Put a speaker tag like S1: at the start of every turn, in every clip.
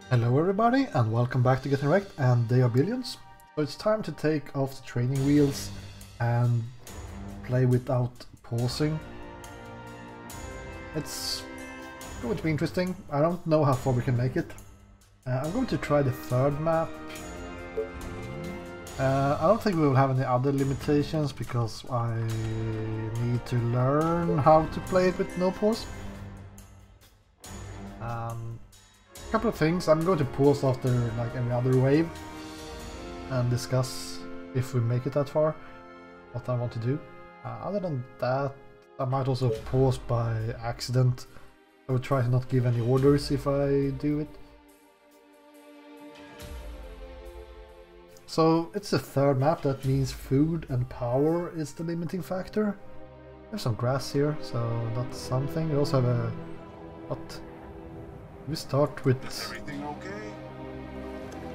S1: Hello everybody and welcome back to Getting Wrecked and They Are Billions. So it's time to take off the training wheels and play without pausing. It's going to be interesting. I don't know how far we can make it. I'm going to try the third map. I don't think we will have any other limitations because I need to learn how to play it with no pause. Couple of things. I'm going to pause after like every other wave and discuss if we make it that far what I want to do. Other than that, I might also pause by accident. I would try to not give any orders if I do it. So it's the third map, that means food and power is the limiting factor. There's some grass here, so that's something. We also have a... what? We start with...
S2: Is everything okay?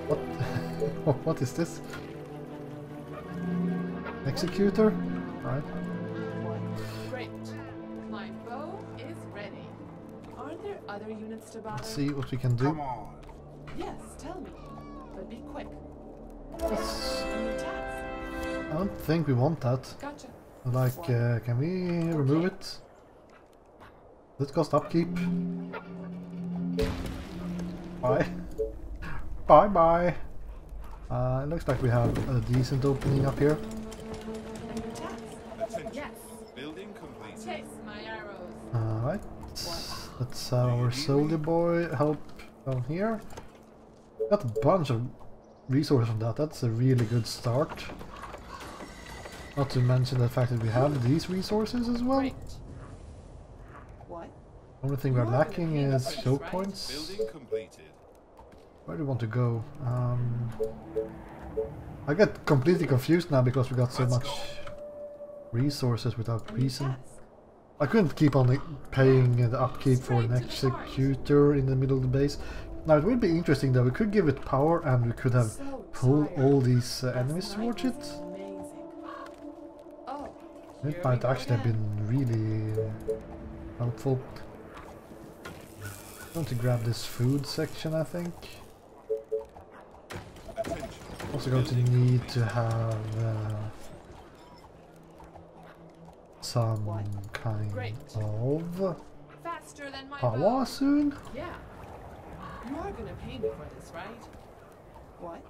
S1: What? What is this? Executor? Right.
S3: Great. My bow is ready. Aren't there other units to bother?
S1: Let's see what we can do.
S2: Come on.
S3: Yes, tell me. But be quick.
S1: Yes.
S3: A new task.
S1: I don't think we want that.
S3: Gotcha.
S1: Like, can we remove it? Does it cost upkeep? Bye. Bye bye. It looks like we have a decent opening up here.
S3: A new task.
S2: Attention.
S3: Yes.
S2: Building completed.
S3: Chase my arrows.
S1: Alright. Let's have our soldier boy help down here. Got a bunch of resources from that. That's a really good start. Not to mention the fact that we have these resources as well.
S3: Great. What?
S1: Only thing we're lacking is show points.
S2: Building completed.
S1: Where do we want to go? I get completely confused now because we got so much resources without
S3: A new
S1: reason.
S3: task.
S1: I couldn't keep on paying the upkeep for an executor in the middle of the base. Now it would be interesting though, we could give it power and we could have
S3: So
S1: pulled
S3: tired.
S1: all these
S3: Last
S1: enemies
S3: night
S1: towards
S3: was
S1: it.
S3: Amazing. Oh.
S1: It
S3: here
S1: might
S3: we go
S1: actually have
S3: again.
S1: been really helpful. I'm going to grab this food section, I think.
S2: Attention.
S1: Also going to need to have some kind
S3: Great.
S1: of
S3: Faster than my
S1: power
S3: bow.
S1: soon.
S3: Yeah. You are gonna pay me for this, right? What?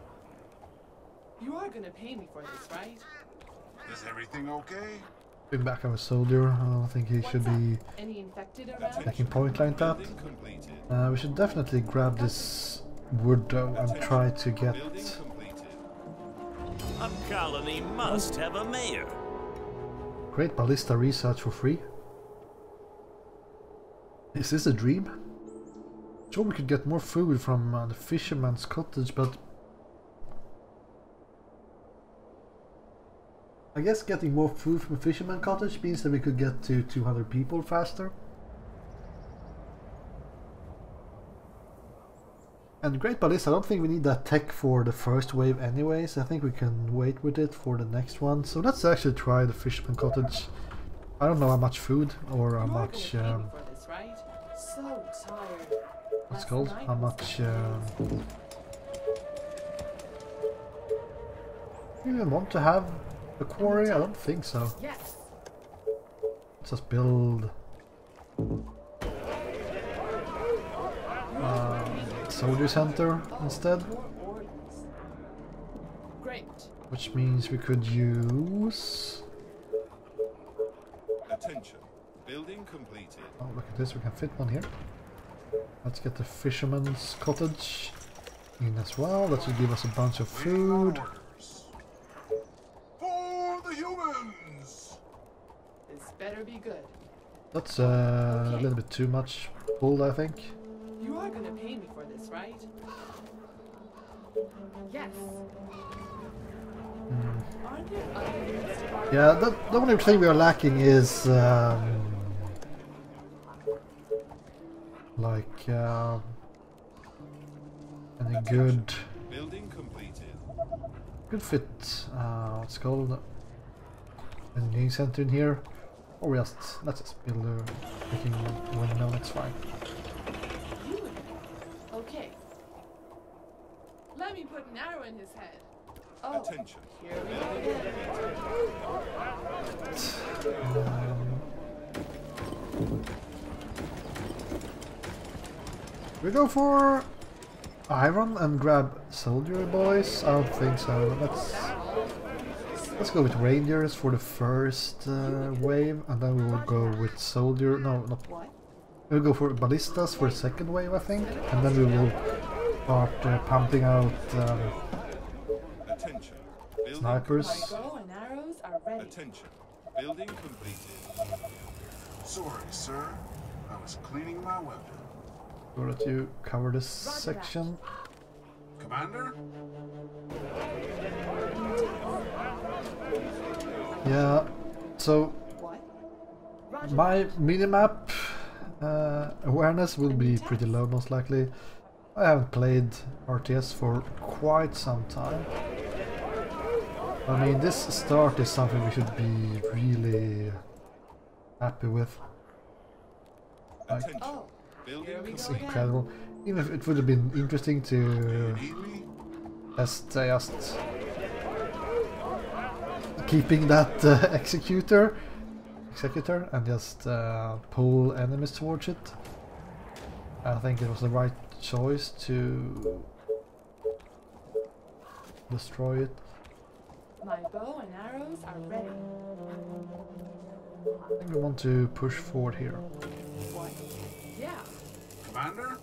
S3: You are gonna pay me for this, right?
S2: Is everything okay?
S1: Bring back our soldier. I don't think he should be
S3: Any infected around?
S1: taking point like that.
S2: Building completed.
S1: We should definitely grab this wood though and try to get...
S2: Building completed.
S4: A colony must have a mayor.
S1: Great ballista research for free. Is this a dream? Sure, we could get more food from the fisherman's cottage, but I guess getting more food from a fisherman's cottage means that we could get to 200 people faster. And Great Ballista, I don't think we need that tech for the first wave anyways. I think we can wait with it for the next one. So let's actually try the fisherman cottage. I don't know how much food or how
S3: You are
S1: much...
S3: gonna pay me for this, right? So tired.
S1: what's
S3: Last
S1: called?
S3: night
S1: How
S3: was
S1: much...
S3: amazing.
S1: do you even want to have a quarry? I don't think so.
S3: Yes.
S1: Let's just build... soldier center instead.
S3: More orders. Great.
S1: Which means we could use...
S2: Attention. Building completed.
S1: oh, look at this, we can fit one here. Let's get the fisherman's cottage in as well. That should give us a bunch of food.
S2: Orders. For the humans.
S3: This better be good.
S1: That's a little bit too much pulled, I think.
S3: You are gonna pay me for this, right? Yes. Aren't there other units to borrow?
S1: Yeah, the only thing we are lacking is like any good
S2: Building completed.
S1: fit what's it called, engineering center in here, or let's just build a freaking windmill. That's fine.
S3: You. Okay. Let me put an arrow in his head. Oh,
S2: Attention.
S3: here we go again.
S1: We go for iron and grab soldier boys? I don't think so. Let's go with rangers for the first wave, and then we will go with soldier. No, not.
S3: What?
S1: We'll go for ballistas for the second wave, I think, and then we will start pumping out
S2: Attention. Building
S1: snipers.
S3: My bow and arrows are ready.
S2: Attention. Building completed.
S5: Sorry, sir. I was cleaning my weapon.
S1: So that you cover this section.
S5: Commander?
S1: Yeah, so
S3: What? Roger
S1: my
S3: that.
S1: minimap awareness will be pretty low, most likely. I haven't played RTS for quite some time. I mean, this start is something we should be really happy with. Like,
S2: Attention.
S3: Oh,
S2: Building
S3: here we
S1: it's
S3: go
S2: complete.
S3: again.
S1: incredible. Even if it would have been interesting to
S5: Need me?
S1: just keeping that executor and just pull enemies towards it. I think it was the right choice to destroy it.
S3: My bow and arrows are ready.
S1: I think we want to push forward here.
S3: What? Yeah.
S5: Commander?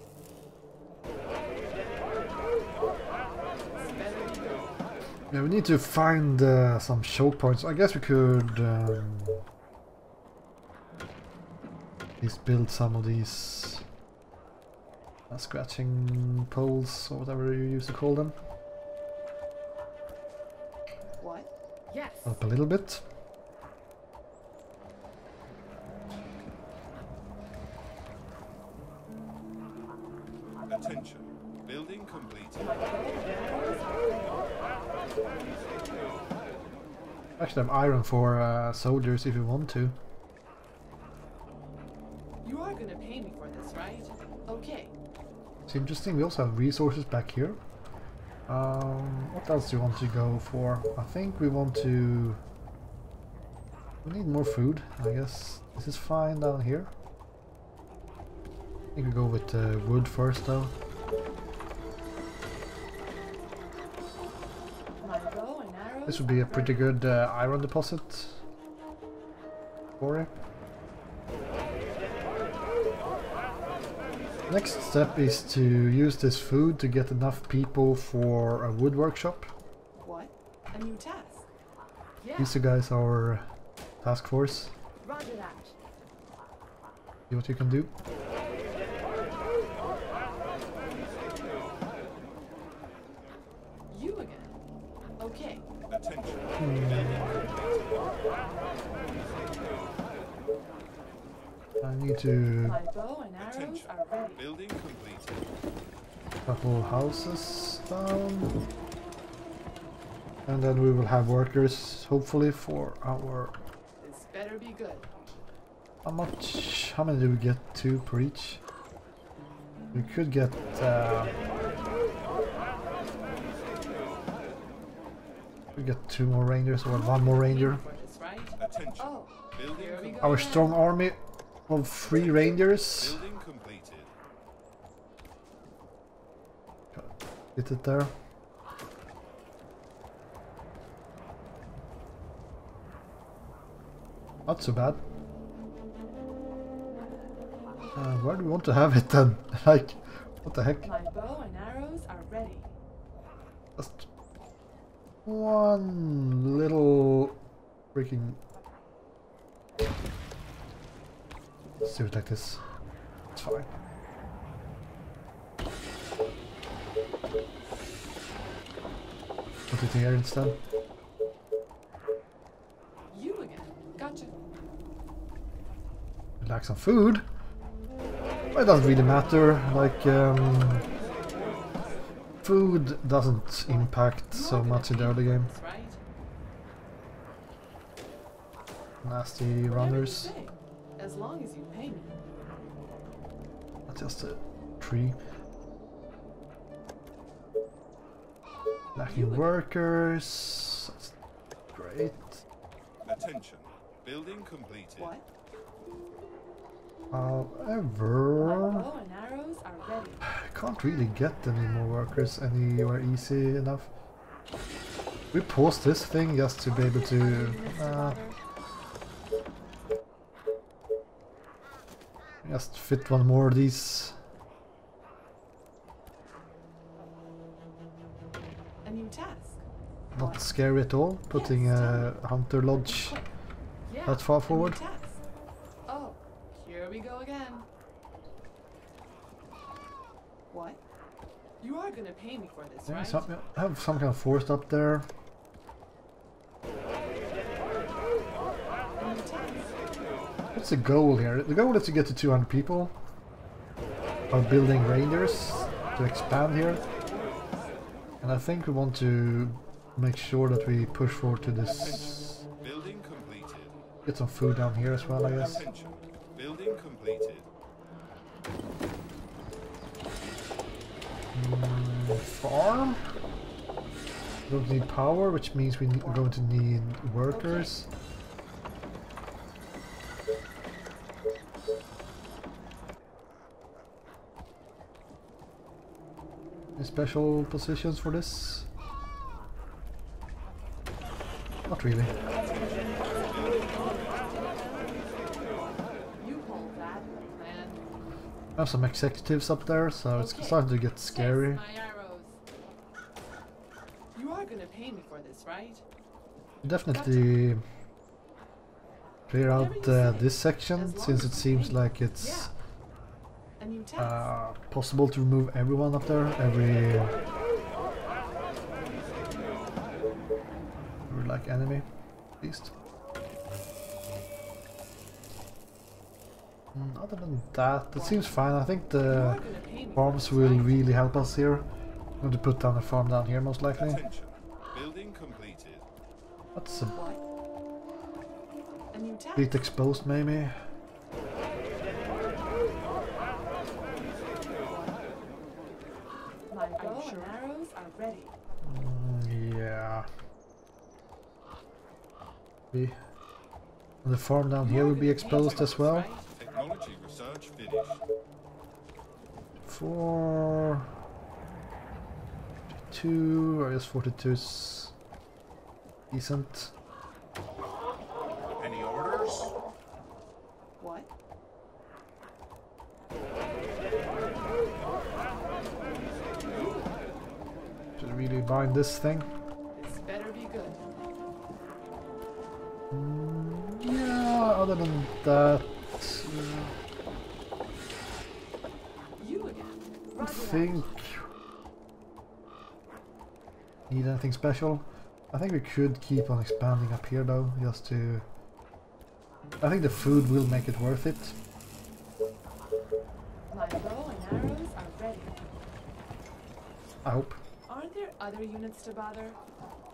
S3: This better be good.
S1: Yeah, we need to find some choke points. I guess we could at least build some of these scratching poles or whatever you used to call them
S3: What? Yes.
S1: up a little bit.
S2: Attention. Building completed.
S3: My bow and arrows are ready.
S1: Actually have iron for soldiers if you want to.
S3: You are gonna pay me for this, right? Okay.
S1: It's interesting, we also have resources back here. What else do you want to go for? I think we want to... We need more food, I guess. This is fine down here. I think we go with wood first though.
S3: My bow and arrows.
S1: This would be a
S3: are
S1: pretty
S3: ready.
S1: good iron deposit for it. Next step is to use this food to get enough people for a wood workshop.
S3: What? A new task. Yeah.
S1: These two guys are task force.
S3: Roger that.
S1: See what you can do.
S3: You again. Okay.
S2: Attention. Building
S1: I need to
S3: My bow and arrows
S2: Attention.
S3: are ready.
S2: Building completed.
S1: couple houses down. And then we will have workers hopefully for our...
S3: This better be good.
S1: How many do we get? 2 per each? We could get we get 2 more rangers or 1 more ranger.
S3: For this, right?
S2: Attention.
S3: Oh,
S2: Building
S3: here we go.
S1: Our
S3: again.
S1: strong army of 3 rangers.
S2: Building completed.
S1: Get it there. Not so bad. Where do we want to have it then? Like, what the heck?
S3: My bow and arrows are ready.
S1: Just one little freaking... Let's do it like this. It's fine. Put it here instead.
S3: You again. Gotcha.
S1: We'd like some food. But it doesn't really matter. Like, food doesn't impact
S3: You are
S1: so
S3: gonna
S1: much in the
S3: pay
S1: early
S3: me for
S1: game.
S3: this, right?
S1: Nasty
S3: Whatever you
S1: runners.
S3: say, as long as you pay me.
S1: Not just a tree. Lacking workers. That's great.
S2: Attention. Building completed.
S3: What?
S1: However,
S3: Bow and arrows are ready.
S1: I can't really get any more workers anywhere easy enough. We pause this thing just to be able to just fit one more of these.
S3: A new task.
S1: Not scary at all, putting a hunter lodge
S3: Yeah,
S1: that far
S3: a new
S1: forward.
S3: task. Oh, here we go again. What? You are gonna pay me for this,
S1: Yeah,
S3: right?
S1: I have some kind of forest up there.
S3: A new task.
S1: What's the goal here? The goal is to get to 200 people. Are building rangers to expand here. And I think we want to make sure that we push forward to this.
S2: Building completed.
S1: Get some food down here as well, I guess.
S2: Attention. Building completed.
S1: Farm? We don't need power, which means we're going to need workers. Any special positions for this? Not really.
S3: You hold that, man.
S1: I have some executives up there, so it's starting to get scary.
S3: Chase my arrows. You are gonna pay me for this, right?
S1: Definitely clear out this section, since it seems like it's
S3: A new task.
S1: possible to remove everyone up there, every like enemy, at least. Other than that, it seems fine. I think
S3: You
S1: the
S3: are gonna pay me for
S1: farms
S3: this,
S1: will
S3: right?
S1: really help us here. I'm going to put down a farm down here, most likely.
S2: Attention. Building completed.
S1: That's a
S3: What? A new task.
S1: bit exposed, maybe.
S3: My bow and arrows are ready.
S1: Yeah. And the farm down
S3: You
S1: here
S3: are
S1: will be
S3: gonna pay me
S1: exposed
S3: for
S1: as
S3: this,
S1: well.
S3: right?
S2: Technology research finished.
S1: 42, I guess 42 is decent.
S5: Any orders?
S3: What?
S1: Should really bind this thing.
S3: This better be good.
S1: Yeah, other than that,
S3: You again.
S1: I
S3: Roger that.
S1: think... Need anything special? I think we could keep on expanding up here though, just to... I think the food will make it worth it.
S3: My bow and arrows are ready.
S1: I hope.
S3: Aren't there other units to bother?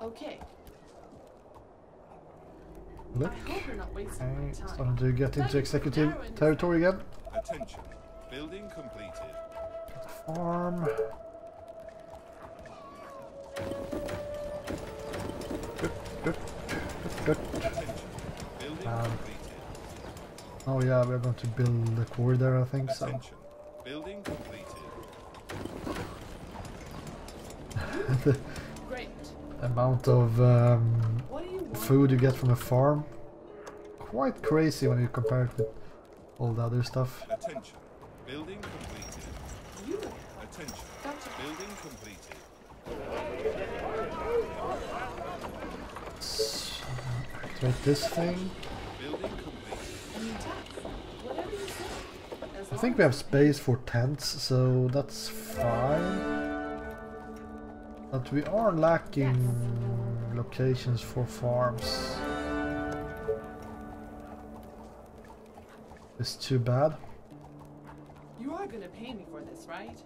S3: Okay.
S1: Look.
S3: I hope you're not wasting
S1: Okay,
S3: my time.
S1: starting to get into
S3: Thank you for
S1: executive
S3: narrowing this
S1: territory again.
S2: Attention. Building completed.
S1: Farm. Good, good, good, good.
S2: Attention. Building completed.
S1: Oh yeah, we're going to build the core there, I think so.
S2: Attention. Building completed.
S1: The
S3: Great.
S1: amount of
S3: What do you want?
S1: food you get from a farm, quite crazy when you compare it with all the other stuff.
S2: Attention. Building completed.
S3: You again.
S2: Attention.
S3: Gotcha.
S2: Building completed.
S1: Let's activate this thing.
S2: Building complete.
S3: A new task. Whatever you say. As
S1: I
S3: long
S1: think we have
S3: as-
S1: space for tents, so that's fine. But we are lacking locations for farms. It's too bad.
S3: You are gonna pay me for this, right?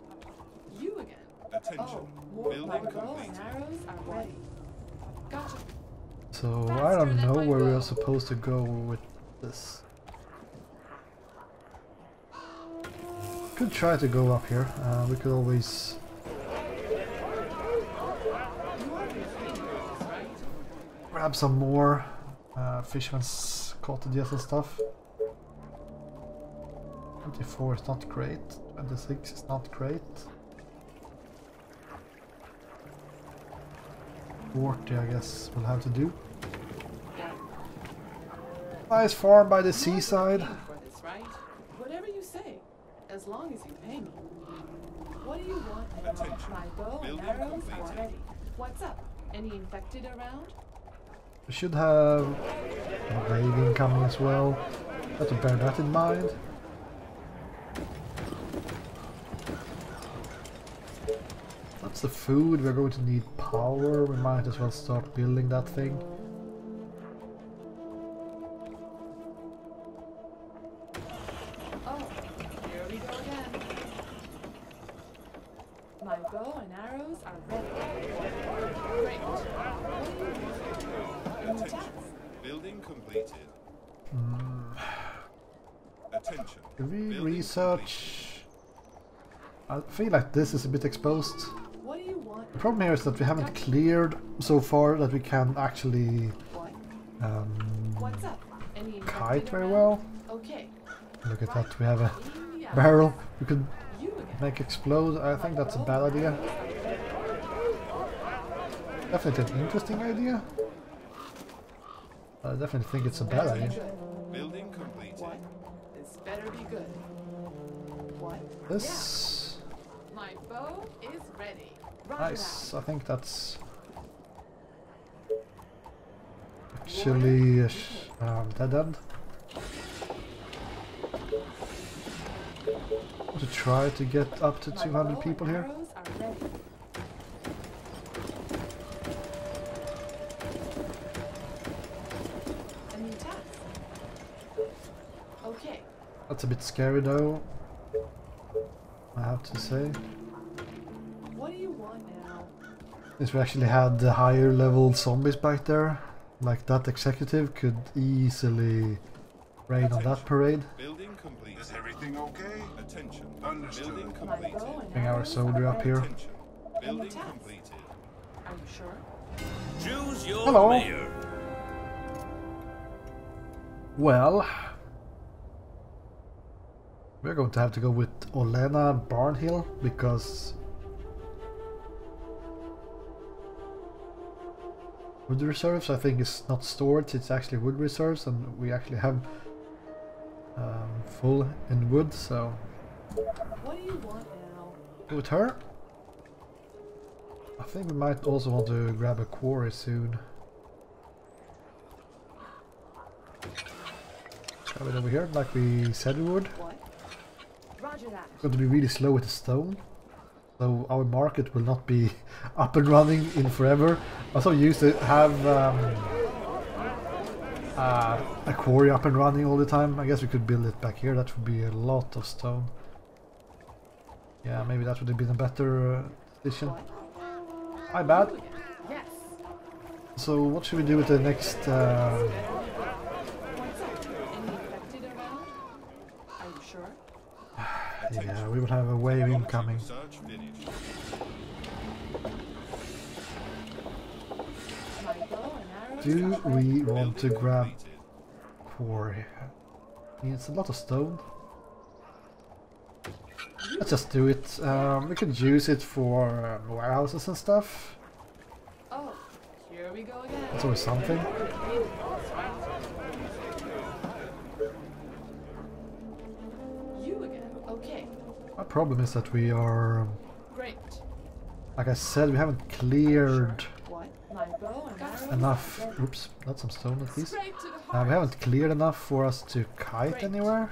S3: You again.
S2: Attention.
S3: Oh, more
S2: Building
S3: my bow and
S2: completed.
S3: arrows are ready. Gotcha.
S1: So I
S3: Faster
S1: don't
S3: than
S1: know
S3: my
S1: where we
S3: bow.
S1: are supposed to go with this. Could try to go up here. We could always
S3: You are
S1: grab some more fisherman's cottages and stuff. 24 is not great, 26 is not great. 40 I guess we'll have to do. Nice farm by the seaside.
S3: For this, right? Whatever you say, as long as you pay me. What do you want?
S2: Attention.
S3: My bow and
S2: Building
S3: arrows are
S2: completed.
S3: ready. What's up? Any infected around?
S1: We should have a wave incoming as well. Have to bear that in mind. That's the food. We're going to need power. We might as well start building that thing.
S3: Oh, here we go again. My bow and arrows are ready. Great. What do you want? Any tasks?
S2: Building completed. Attention.
S1: Can we
S2: Building
S1: research? I feel like this is a bit exposed.
S3: What do you want?
S1: The problem here is that we haven't cleared so far that we can actually
S3: What?
S1: um,
S3: What's up? Any infected
S1: kite very
S3: around?
S1: well.
S3: Okay.
S1: Look at that, we have a
S3: Yeah.
S1: barrel we could
S3: You again.
S1: make explode. I think that's a bad idea. Definitely an interesting idea. I definitely think it's a bad
S3: Better be
S1: idea.
S3: good.
S2: Building completed.
S3: What? This better be good. What?
S1: This
S3: Yeah. My bow is ready. Roger
S1: nice. I think that's actually a dead end. To try to get up to
S3: that. My
S1: 200
S3: bow
S1: people
S3: and
S1: here.
S3: arrows are ready. Any attacks? Okay.
S1: That's a bit scary though, I have to say.
S3: What do you want now?
S1: Since we actually had the higher level zombies back there, like that executive could easily raid on that parade.
S2: Building completed.
S5: Is everything okay?
S2: Attention.
S5: Understood.
S2: Building
S3: My
S2: completed.
S3: bow and
S1: Bring our
S3: arrows
S1: soldier
S3: are
S1: up here.
S2: Attention. Building
S3: task?
S2: completed.
S3: Are you sure?
S4: Choose your
S1: Hello.
S4: mayor.
S1: Well, we're going to have to go with Olena Barnhill because wood reserves I think is not storage, it's actually wood reserves, and we actually have full in wood, so
S3: What do you want now?
S1: go with her. I think we might also want to grab a quarry soon. Grab it over here like we said we would.
S3: What? Roger that.
S1: It's going to be really slow with the stone, so our market will not be up and running in forever. I'm so used to have a quarry up and running all the time. I guess we could build it back here. That would be a lot of stone. Yeah, maybe that would have been a better decision.
S3: What?
S1: My bad.
S3: You again. Yes.
S1: So what should we do with the next?
S3: What's up? Any infected around? Are you sure?
S1: Yeah, we will have a wave incoming.
S2: Research finished.
S3: My bow and arrows
S1: Do
S3: are ready.
S1: we want to
S2: Building
S1: grab
S2: completed.
S1: quarry? It's a lot of stone. Let's just do it. We could use it for warehouses and stuff.
S3: Oh, here we go again.
S1: That's always something.
S3: You again. Okay.
S1: My problem is that we are,
S3: Great.
S1: like I said, we haven't cleared
S3: What? My bow and arrows
S1: enough.
S3: are ready.
S1: Oops, that's some stone at least.
S3: Straight to the heart.
S1: We haven't cleared enough for us to kite
S3: Great.
S1: anywhere.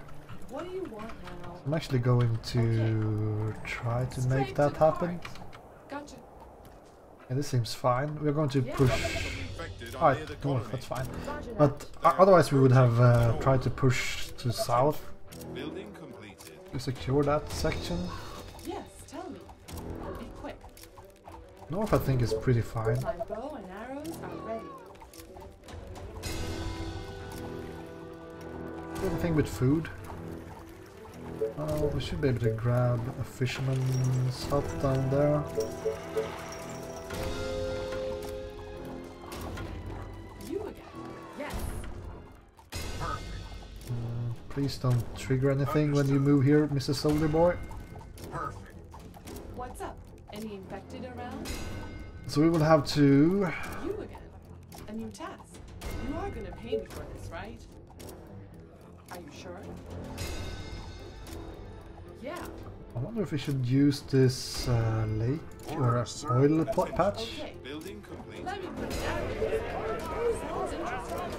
S3: What do you want now?
S1: I'm actually going to try to make
S3: Straight
S1: that
S3: to the
S1: happen.
S3: heart. Gotcha.
S1: Yeah, this seems fine. We're going to
S3: Yeah.
S1: push.
S2: Infected are
S1: Alright,
S2: near the
S1: north,
S2: colony.
S1: that's fine.
S3: Roger that.
S1: But otherwise, we would have tried to push to south
S2: Building completed.
S1: to secure that section.
S3: Yes, tell me. Be quick.
S1: North, I think, is pretty fine.
S3: My bow and arrows are ready.
S1: Anything with food? Oh, we should be able to grab a fisherman's hut down there.
S6: Yes.
S1: Please don't trigger anything when you move here, Mr. Soldier Boy.
S5: Perfect.
S3: What's up? Any infected around?
S1: So we will have to...
S3: You again. A new task. You are gonna pay me for this, right? Are you sure? Yeah.
S1: I wonder if we should use this lake or oil patch.
S3: Okay.
S2: Building complete.
S3: Let me put it down here. Sounds interesting.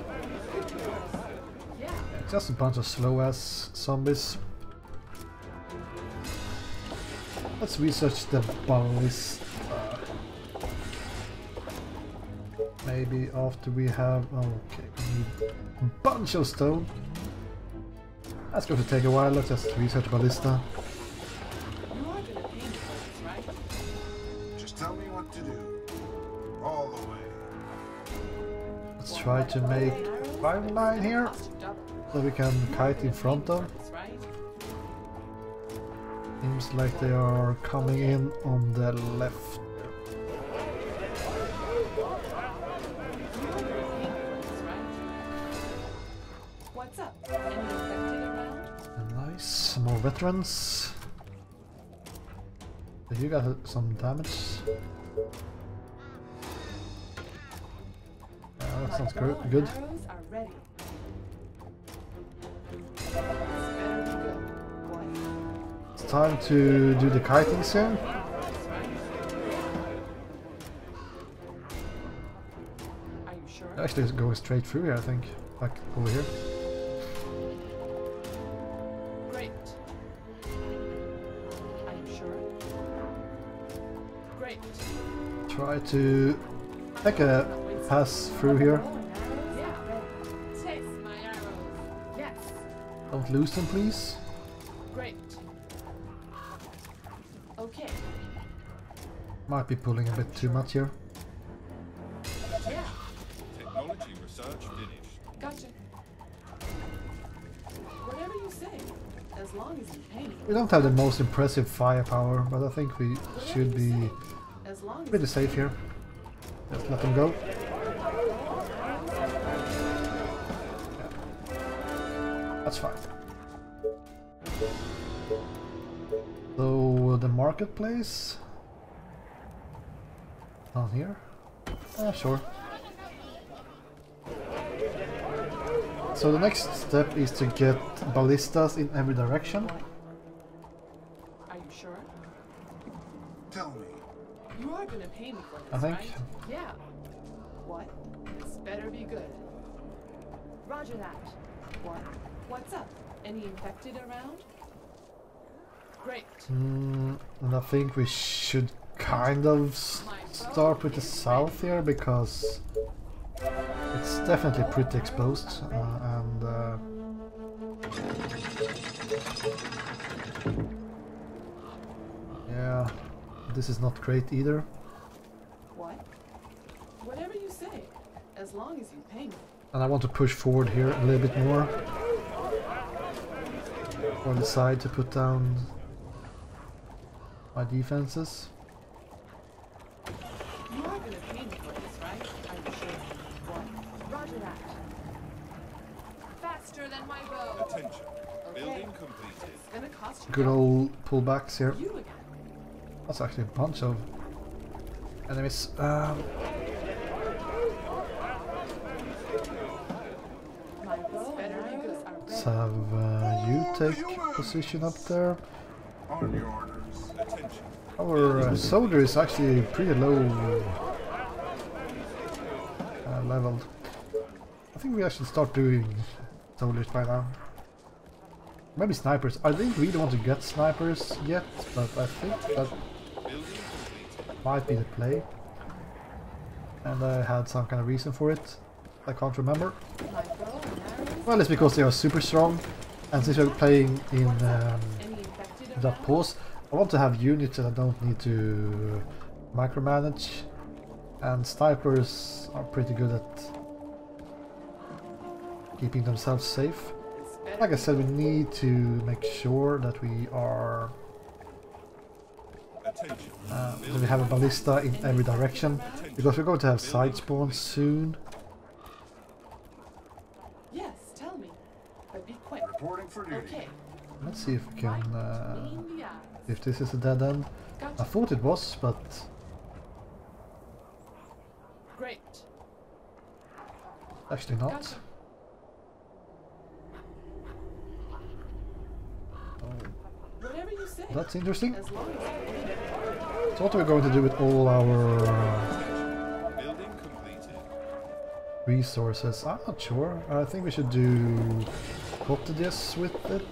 S3: Yeah.
S1: Just a bunch of slow-ass zombies. Let's research the ballista. Maybe after we have... Okay, we need a bunch of stone. That's going to take a while. Let's just research ballista.
S3: You are gonna pay me for this, right?
S5: Just tell me what to do. All the way.
S1: Let's try to make a fire line here,
S3: Cost you double.
S1: so we can kite in front of.
S3: This, right?
S1: Seems like they are coming in on the left.
S3: You are gonna pay me for this, right? What's up? Any infected around?
S1: Nice, more veterans. You got some damage. That sounds
S3: My bow and
S1: good.
S3: arrows are ready. This better be good. What?
S1: It's time to do the kiting soon.
S3: This, right? Are you sure?
S1: Actually, it's going straight through here, I think. Like over here.
S3: Great. Are you sure? Great.
S1: Try to take a pass through here.
S3: Yeah. Taste my arrows. Yes.
S1: Don't lose them, please.
S3: Great. Okay.
S1: Might be pulling a bit too much here.
S3: Yeah.
S2: Technology research finished.
S3: Gotcha. Whatever you say, as long as you pay me.
S1: We don't have the most impressive firepower, but I think we should be
S3: As long as
S1: pretty safe here. Just let them go. That's fine. So the marketplace down here? Sure. So the next step is to get ballistas in every direction.
S3: Are you sure?
S5: Tell me.
S3: You are gonna pay me for this,
S1: I think.
S3: right? Yeah. What? This better be good. Roger that. What? What's up? Any infected around? Great.
S1: And I think we should kind of start with the south here because it's definitely pretty exposed yeah, this is not great either.
S3: What? Whatever you say, as long as you pay me.
S1: And I want to push forward here a little bit more. Or decide to put down my defenses.
S3: You are gonna pay me for this, right? Are you sure? What? Roger that. Faster than my bow.
S2: Attention.
S3: Okay.
S2: Building completed.
S3: It's gonna cost you
S1: Good
S3: double.
S1: old pullbacks here.
S3: You again.
S1: That's actually a bunch of enemies.
S3: My bow better be good. Are
S1: Let's
S3: ready.
S1: have you take position up there.
S5: On your orders.
S2: Attention.
S1: Our soldier is actually pretty low leveled. I think we should start doing soldiers by now. Maybe snipers. I didn't really want to get snipers yet, but I think that
S2: Building completed.
S1: might be the play. And I had some kind of reason for it. I can't remember.
S3: My bow and arrows.
S1: Well, it's because they are super strong. And since we're playing in
S3: Any infected
S1: that
S3: around?
S1: pause, I want to have units that I don't need to micromanage. And snipers are pretty good at keeping themselves safe.
S3: This better
S1: Like I
S3: be
S1: said, we need to make sure that we are
S2: Attention.
S1: that we have a ballista in every direction, because we're going to have side spawns soon.
S5: for duty.
S3: Okay.
S1: Let's see if we can.
S3: Right between the eyes.
S1: If this is a dead end. I
S3: Gotcha.
S1: thought it was, but
S3: Great.
S1: actually not.
S3: Gotcha. Whatever you say.
S1: That's interesting.
S3: As long as
S1: So what are we going to do with all our
S2: Building completed.
S1: resources? I'm not sure. I think we should do cottages with it.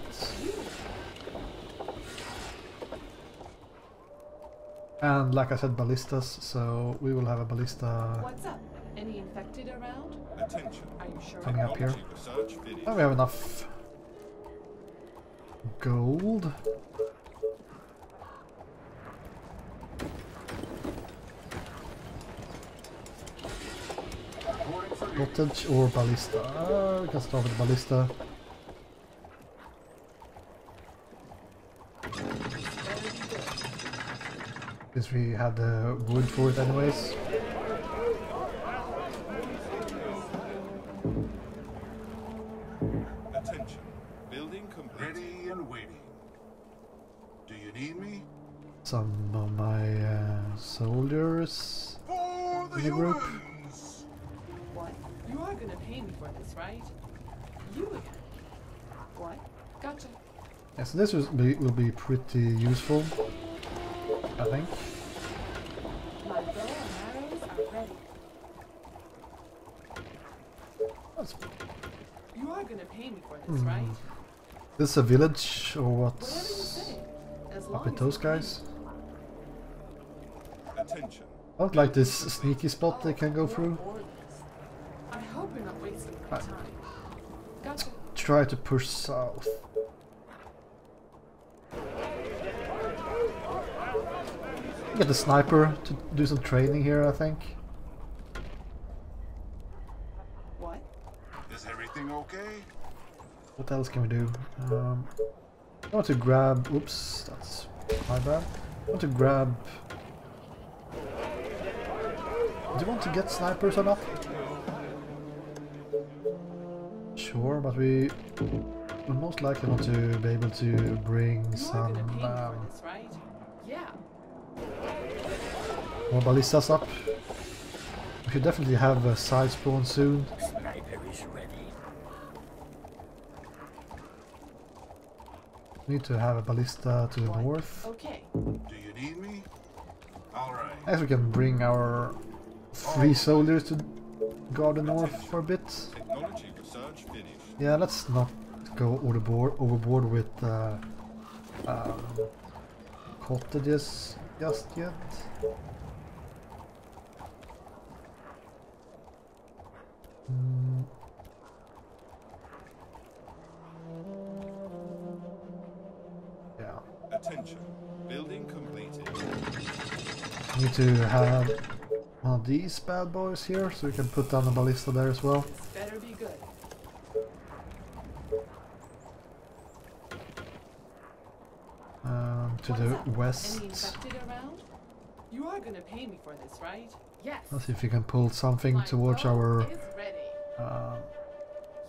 S1: And like I said, ballistas, so we will have a ballista
S3: What's up? Any infected around?
S2: Attention.
S3: Are you sure?
S1: coming up here.
S2: Technology research finished.
S1: And we have enough gold.
S5: Reporting for duty.
S1: Cottage or ballista? We can start with ballista. Since we had the wood for it anyways.
S2: Attention. Building completed.
S5: Ready and waiting. Do you need me?
S1: Some of my soldiers
S5: For the
S1: in the group.
S5: humans!
S3: What? You are gonna pay me for this, right? You again. What? Gotcha.
S1: Yeah, so this will be pretty useful, I think.
S3: My bow and arrows are ready.
S1: That's,
S3: You are gonna pay me for this, right?
S1: this is a village or
S3: Whatever you
S1: what's
S3: say. As
S1: up
S3: long
S1: with
S3: as
S1: those
S3: you pay me.
S1: guys?
S2: Attention.
S1: I don't like this sneaky spot they can go through.
S3: Hordes. I hope you're not wasting my
S1: Right.
S3: time. Gotcha.
S1: Try to push south. Get the sniper to do some training here, I think.
S3: What?
S5: Is everything okay?
S1: What else can we do? I want to grab... Oops, that's my bad. I want to grab... Do you want to get snipers or not? Sure, but we will most likely want to be able to bring
S3: You are
S1: some
S3: gonna pay me for this, right? Yeah.
S1: more ballistas up. We should definitely have a side spawn soon.
S4: Sniper is ready.
S1: Need to have a ballista to the
S3: What?
S1: north.
S3: Okay.
S5: Do you need me? Alright.
S1: I guess we can bring our 3 soldiers to guard the north for a bit.
S2: Technology research finished.
S1: Yeah, let's not go overboard with cottages just yet. Mm. Yeah,
S2: Attention. Building completed.
S1: need to have one of these bad boys here, so we can put down a ballista there as well.
S3: This better be good.
S1: To
S3: What's
S1: the
S3: up?
S1: west.
S3: Any infected around? You are gonna pay me for this, right? Yes.
S1: Let's see if we can pull something
S3: My
S1: towards
S3: bow
S1: our
S3: is ready.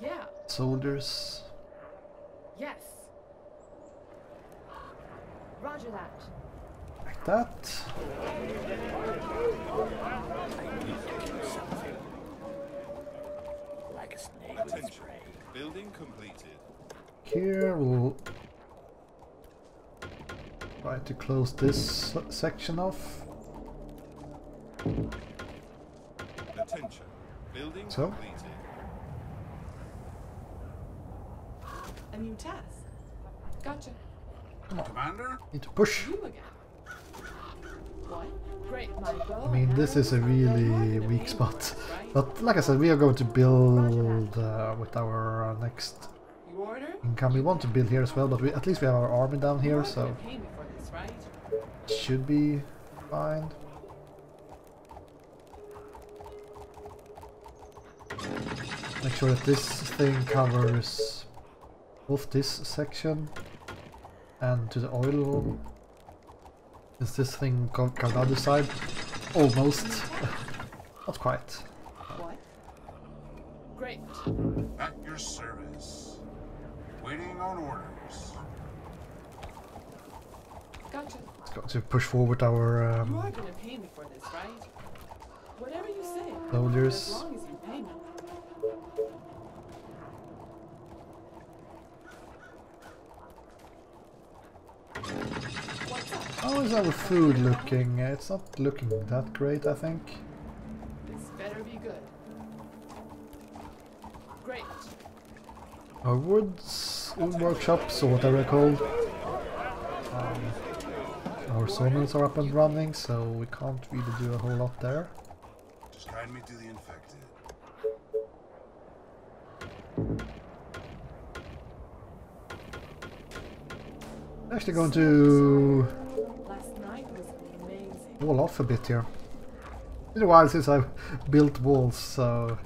S3: Yeah.
S1: soldiers.
S3: Yes. Roger that.
S1: Like that.
S4: I need to kill something. Like a snake with
S2: Attention.
S4: spray.
S2: Building completed.
S1: Here we'll try to close this section off.
S2: Attention. Building
S1: So?
S2: completed.
S3: A new task. Gotcha.
S5: Commander?
S1: Need to push.
S3: You again. What? Great. My bow
S1: I mean,
S3: and
S1: this is a
S3: arrows are ready. You are
S1: really
S3: gonna pay
S1: weak
S3: me
S1: spot.
S3: for this, right?
S1: But like I said, we are going to build with our next
S3: You order?
S1: income. We want to build here as well, but at least we have our army down
S3: You
S1: here,
S3: are
S1: so
S3: gonna pay me for this, right?
S1: it should be fine. Make sure that this thing covers both this section and to the oil. Is this thing covered the other side? Almost. Not quite.
S3: What? Great.
S5: At your service. Waiting on orders.
S3: Gotcha.
S1: It's got to push forward our
S3: You are gonna pay me for this, right? Whatever you say.
S1: soldiers.
S3: As long as you pay me. What's up?
S1: How is our food looking? It's not looking that great, I think.
S3: This better be good. Great.
S1: Our wood workshops, or whatever they're called. Our sawmills are up and running, so we can't really do a whole lot there.
S5: Just guide me to the infected.
S1: Actually going to
S3: Last night was amazing.
S1: wall off a bit here. It's been a while since I've built walls, so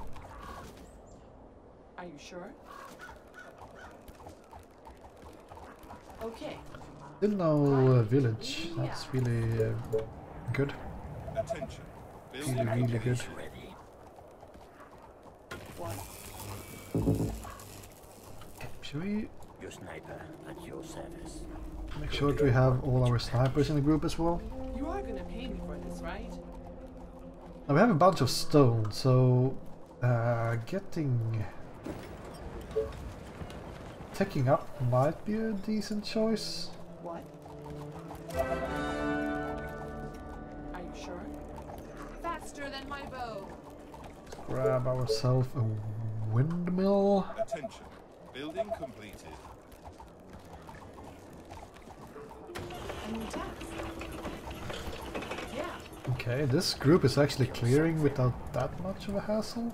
S3: Are you sure? Okay.
S1: still no village. That's really good.
S2: Attention.
S1: Really,
S2: Building
S1: really good.
S4: Ready.
S3: What?
S1: Should we
S4: Your sniper at your service.
S1: make sure that we have all our snipers in the group as well?
S3: You are gonna pay me for this, right?
S1: Now we have a bunch of stone, so taking up might be a decent choice.
S3: What? Are you sure? Faster than my bow.
S1: Grab ourselves a windmill.
S2: Attention. Building completed.
S3: A new task. Yeah.
S1: Okay, this group is actually clearing without that much of a hassle.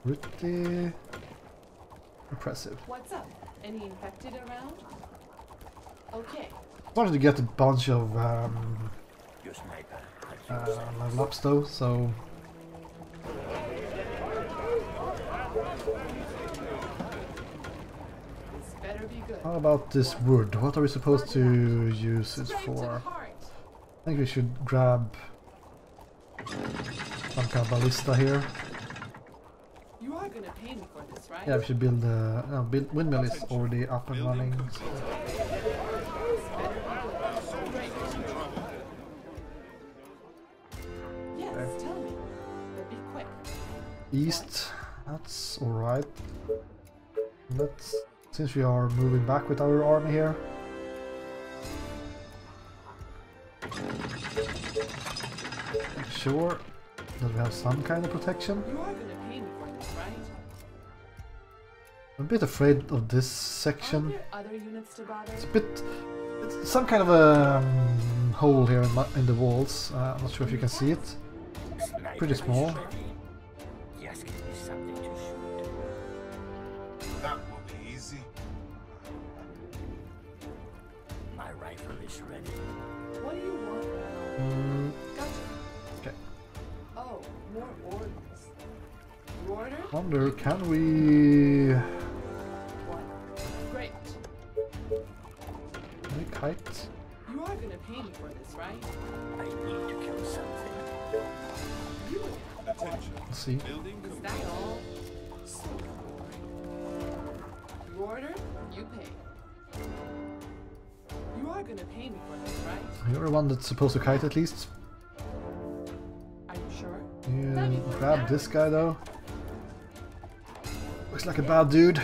S1: Pretty impressive.
S3: What's up? Any infected around? Okay.
S1: Wanted to get a bunch of
S4: Your sniper at your
S1: level ups though, so
S3: This better be good.
S1: how about this wood? What are we supposed to use it
S3: Straight to the
S1: for?
S3: heart.
S1: I think we should grab some kind of ballista here.
S3: You are gonna pay me for this, right?
S1: Yeah, we should build a windmill is already up and
S2: Building
S1: running.
S2: complete.
S3: This better be good. Great. Yes, tell me. But be quick.
S1: East, that's alright. Let's, since we are moving back with our army here. Make sure that we have some kind of protection.
S3: You are gonna pay me for this, right?
S1: I'm a bit afraid of this
S3: Are
S1: section.
S3: there other units to bother?
S1: It's a bit, it's some kind of a hole here in the walls. I'm not sure if you can see it.
S4: sniper
S1: Pretty
S4: is
S1: small.
S4: ready. Yes, give me something to shoot.
S5: That will be easy.
S4: My rifle is ready.
S3: What do you want now?
S1: Mm,
S3: Gotcha.
S1: okay.
S3: Oh, more orders. You order?
S1: Wonder, can we...
S3: What? Great.
S1: Can we kite?
S3: You are gonna pay me for this, right?
S4: I need to kill something.
S3: You
S2: Attention.
S1: Let's see.
S2: Building
S3: is
S2: complete.
S3: that all? So boring. You order, you pay. You are gonna pay me for this, right?
S1: You're the one that's supposed to kite at least.
S3: Are you sure?
S1: You grab this guy though. Looks like a bad dude.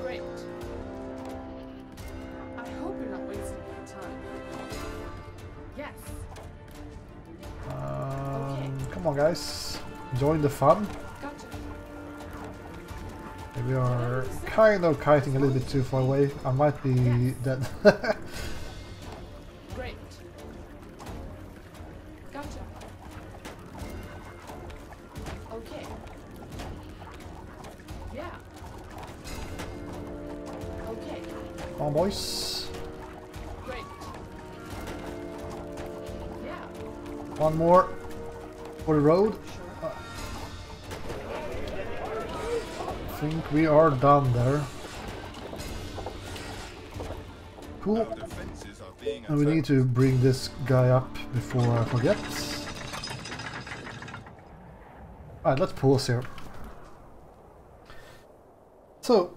S3: Great. I hope you're not wasting your time. Yes.
S1: Come on guys. Join the fun.
S3: Gotcha.
S1: We are kind of kiting a little bit too far away. I might be dead.
S3: Great. Gotcha. Okay. Yeah. Okay.
S1: Come on boys.
S3: Great. Yeah.
S1: One more for the road.
S3: Sure.
S1: I think we are done there. Cool.
S2: Our defenses are being
S1: And we need to bring this guy up before I forget. Alright, let's pause here. So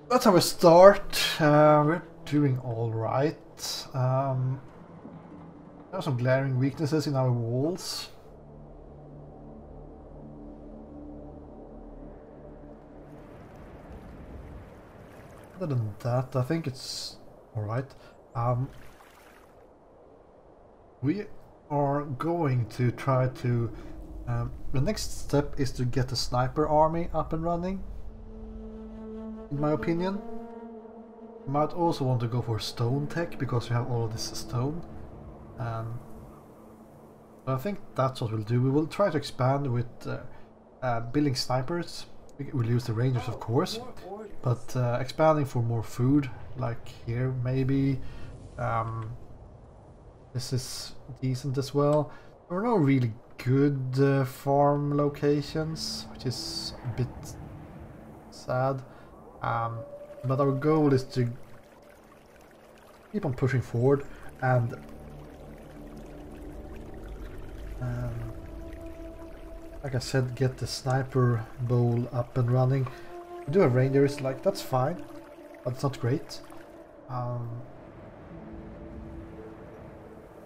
S1: that's how we start. We're doing all right. There are some glaring weaknesses in our walls. Other than that, I think it's all right. We are going to try to. The next step is to get the sniper army up and running. In my opinion, you might also want to go for stone tech because we have all of this stone. But I think that's what we'll do. We will try to expand with building snipers. We'll use the rangers, of course, but expanding for more food, like here maybe. This is decent as well. There are no really good farm locations, which is a bit sad. But our goal is to keep on pushing forward and like I said, get the sniper bowl up and running. We do have rangers, like that's fine, but it's not great.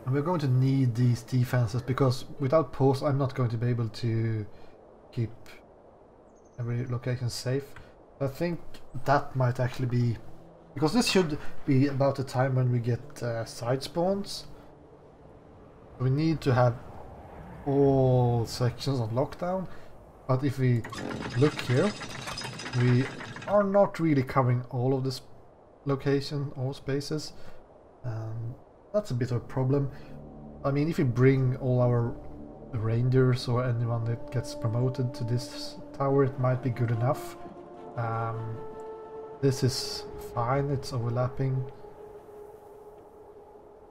S1: And we're going to need these defenses because without posts I'm not going to be able to keep every location safe. I think that might actually be, because this should be about the time when we get side spawns. We need to have all sections on lockdown, but if we look here, we are not really covering all of this location or spaces. That's a bit of a problem. I mean, if we bring all our rangers or anyone that gets promoted to this tower, it might be good enough. This is fine, it's overlapping,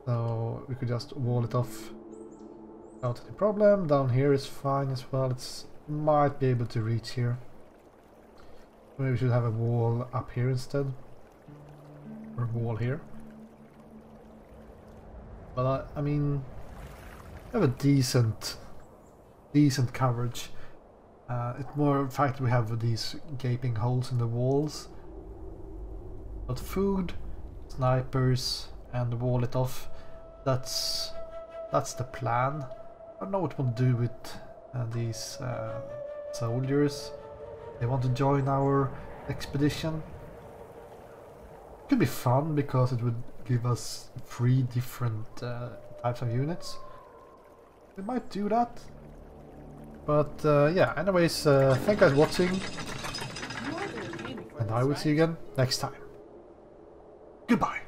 S1: so we could just wall it off without any problem. Down here is fine as well, it's might be able to reach here. Maybe we should have a wall up here instead, or a wall here. But I mean, we have a decent coverage. It's more the fact we have these gaping holes in the walls. But food, snipers, and wall it off. That's the plan. I don't know what we'll do with these soldiers. They want to join our expedition. It could be fun because it would give us 3 different types of units. We might do that. But yeah, anyways, thank you guys for watching. And I will see you again next time. Goodbye.